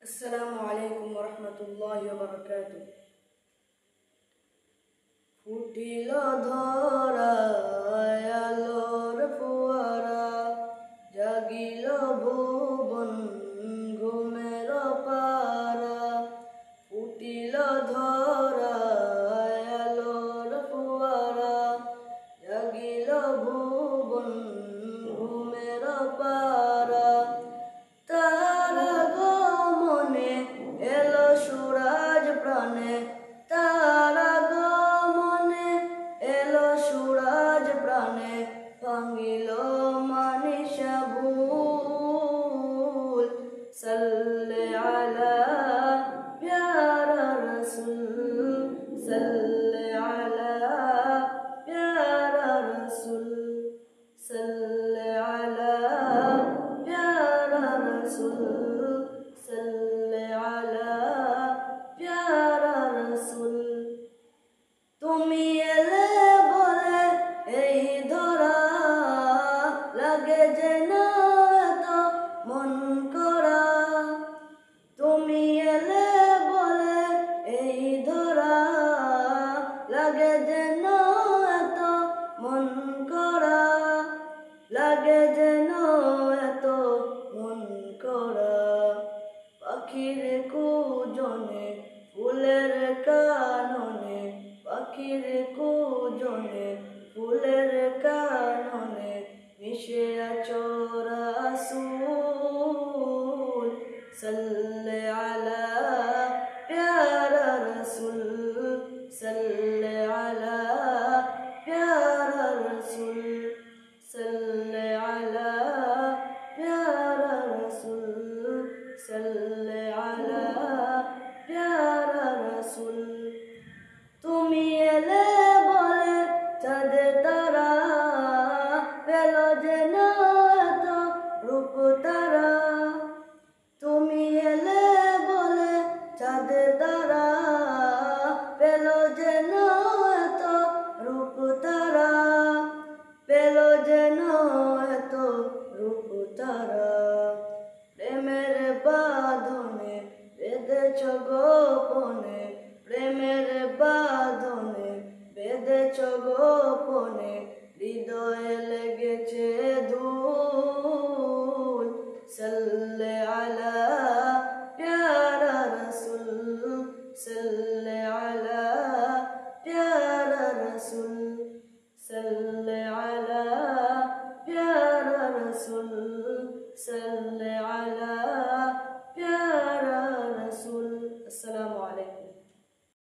আসসালামু আলাইকুম ওয়া রাহমাতুল্লাহি ওয়া বারাকাতুহু। ফুটিল ধরায় আলোর ফোয়ারা, জাগিল ভুবন ঘুমের পারা। ফুটিল ধরায় আলোর ফোয়ারা, জাগিল ভুবন ঘুমের পারা। তারা গমনে এলো সুরাজ প্রাণে, তারা গমনে এলো সুরাজ প্রাণে। ভাঙিল মানিসা ভুল, সাল্লে আলা প্যারা রসুল, সাল্লে আলা প্যারা রসুল, সাল্লে আলা প্যারা রসুল, সাল্লে আলা প্যারা রসুল। তুমি এলে বলে এই ধরা, লাগে যেন এত মন করা। তুমি এলে বলে এই ধরা, লাগে যেন এত মন করা। লাগে যেন এত মন করা। পাখির কুজনে ফুলের কাননে, পাখির কুজনে ফুলের কাননে, মিশে আছো রাসূল, সাল্লে আলা প্যারা রসুল, সাল্লে আলা প্যারা রসুল, সাল্লে আলা প্যারা রসুল, সাল্লে আলা প্যারা রসুল। তুমি এলে বলে চাঁদ তারা, পেল যেন এত রূপ তারা। তুমি এলে বলে চাঁদ তারা, পেল যেন এত রূপ তারা। পেল যেন এত রূপ তারা। প্রেমের বাঁধনে বেঁধেছ গোপনে, প্রেমের বাঁধনে বেঁধেছ গোপনে, হৃদয়ে লেগেছে ধুল, সাল্লে আলা প্যারা রসুল, সাল্লে আলা প্যারা রসুল, সাল্লে আলা প্যারা রসুল, সাল্লে আলা প্যারা রসুল। আসসালামু আলাইকুম।